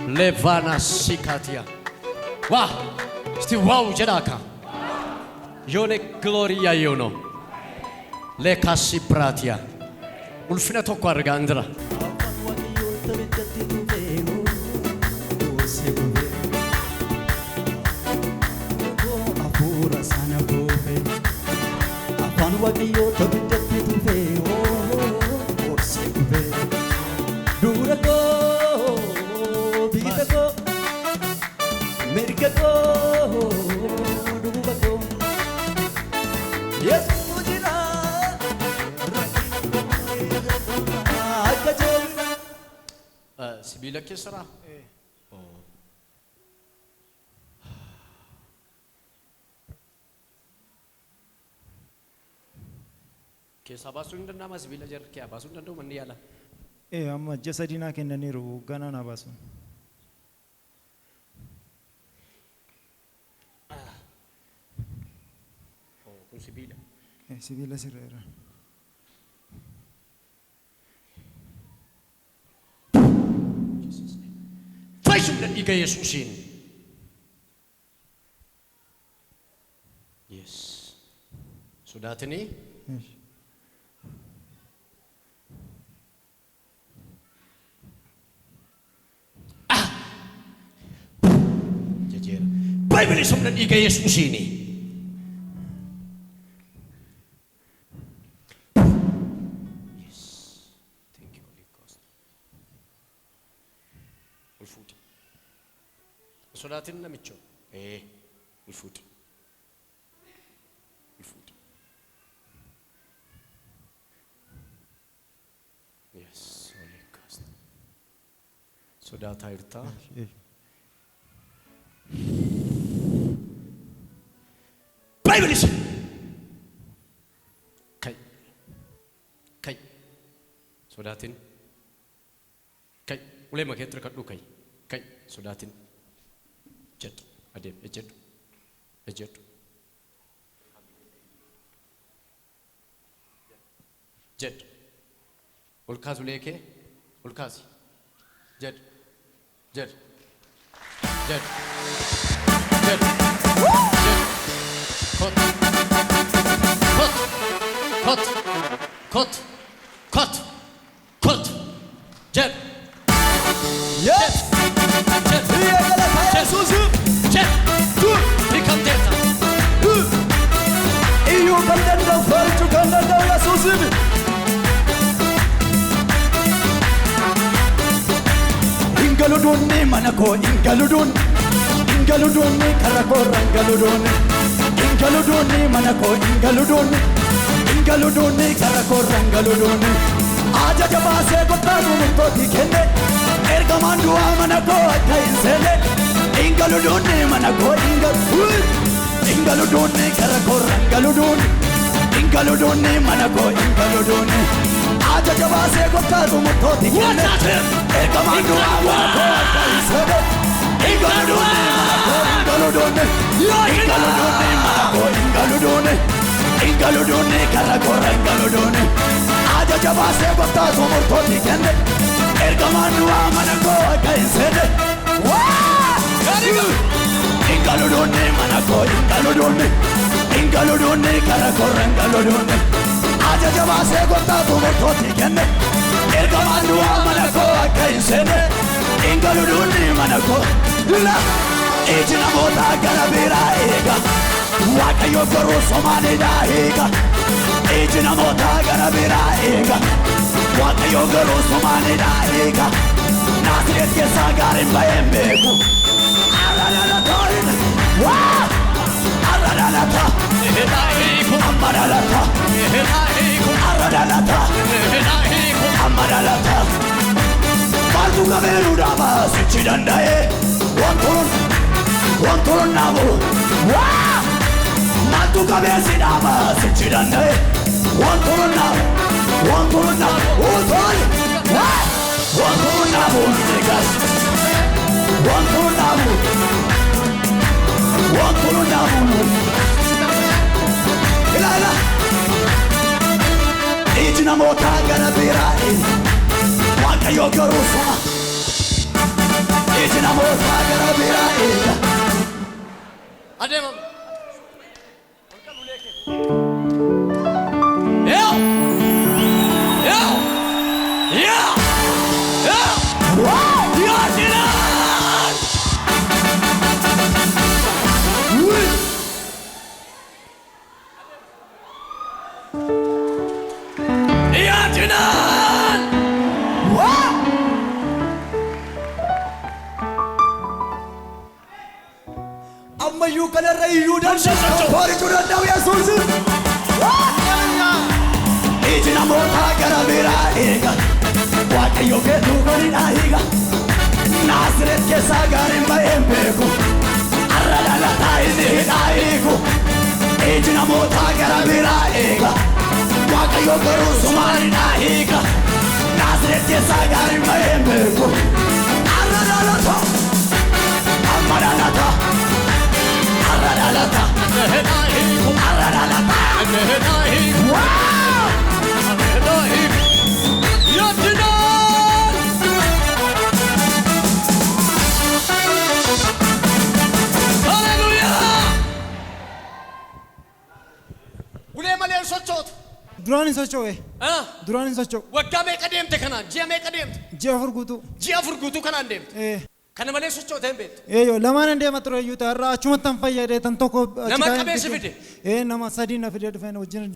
Levana Sikatia. Wow, still wow Jedaka. Yone Gloria Yono. Le Kasi Pratia. Ulfina Tokwargandra. Wagayo tabi tabi tu feo, orse kuve. Dura ko, bita ko, merika ko, duba ko. Yes, mujina. Agajol. Sibila kisra. Kesa basun dan nama sibila jar kya basun dan tu mandi ala. Amma jasadina kennani ru gana na basun. Oh, kun sibila. Sibila sirera. Jesus name. Faisum dan iga Yesusin. Yes. Sudah tini? Yes. Bible isum dan iga Yesus ini. Yes. Thank you Holy Ghost. Ulfut. Sodatin na micho. Ulfut. Ulfut. Yes, Holy Ghost. Sodata irta. Yes. Bible is kai sodatin kai ulai makai terkat lu kai sodatin jet adem ejet jet ulkaz uleke ulkaz jet Cut. Jet. Yes. Jet. Jet. Become delta. Iyo kandanda falchu kandanda Yesusin. Ingaludun ni manako ingaludun ni karako rangaludun. Ingaludun ni manako ingaludun ni karako rangaludun. Aja jaba se gotta to dikhende ergamandu manako athaisele. Ingaludun ni manako ingaludun ni karako rangaludun. Ingaludun ni manako ingaludun. Aja jaba se gotta to dikhende ergamandu manako athaisele. Ingaludun ni manako ingaludun ni karako rangaludun. Aja jaba se gotta to dikhende ergamandu manako athaisele. Ingaludun ni manako ingaludun ni karako rangaludun. Aja jaba se gotta to dikhende ergamandu manako athaisele. Ingaludun ni manako la ejina mota garabira ega wakayo goro somane da ega ejina mota garabira ega wakayo goro somane da ega nasret ke sagare bayembeku arala toin wa arala ta amarala ta arala ta amarala ta Baltu kameru dama sichidandae Wanturun namu Wah Baltu kameru dama sichidandae Wanturun namu Uthoi Wah Wanturun namu Negas Wanturun namu Ilala Ijina mota garabira Wakayo garusuma iji namoota gara biraa eega. Adeemam. ammayyuu kanarra iyyuu dandeessu boorichuu danda'u Yesuus. Iji namoota gara biraa eega Waaqayyo keetu godhina higa Naazreet keessaa gaariin ba'een beeku arra dhalataa inni hidhaa hiiku. Iji namoota gara biraa eega Waaqayyo garuu sumaan hidhaa hiika Naazreet keessaa gaariin ba'een beeku arra dhalataa amma dhalataa arra dhalataa arra dhalataa. duraan hin socho'e. Duraan hin socho'u. Waggaa meeqa deemte kanaan? Ji'a meeqa deemte? Ji'a afur guutuu. Ji'a afur guutuu kanaan deemte? Kana malee socho'uu hin beektu? Yoo lamaan hin deema ture iyyuu ta'e har'a achumatti hin fayyadee tan tokko. Nama qabeessi fide? Nama sadii na fidee dhufeen wajjin.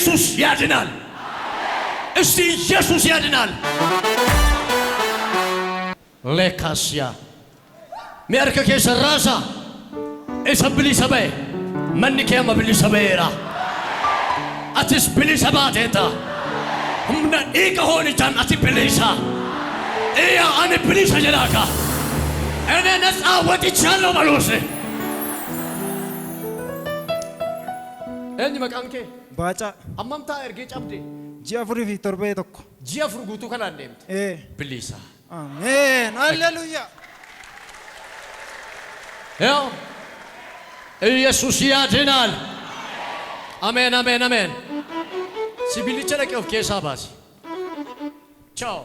ኢየሱስ ያድናል። እስቲ ኢየሱስ ያድናል። ለካስያ ሚያርከ ከሰራሳ እሰብሊ ሰበይ መንከ መብሊ ሰበይራ አትስ ብሊ ሰባቴታ ሁምና ኢከ ሆኒታን አቲ ብሊሳ ኢያ አን ብሊሳ ጀላካ እኔ ነፃ ወጥቻለሁ ባሎስ እኝ መቃንኬ Baacaa. Ammamtaa ergee cabde? Ji'a afurii fi torbee tokko. Ji'a afur guutuu kanaan deemte? Bilisa. Ameen. Halleluuyaa. Yaa ኢየሱስ ያድናል። አሜን አሜን አሜን። ሲቢልቸ ለቀ ኦፍ ኬሳ ባሲ ቻው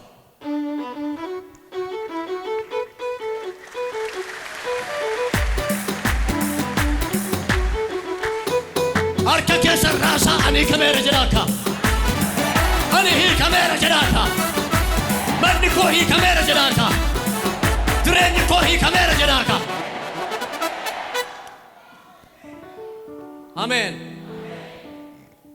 Arka keessa raasaa ani kameera jiraaka ani hii kameera jiraaka manni koo hii kameera jiraaka jireenyi koo hii kameera jiraaka Amen.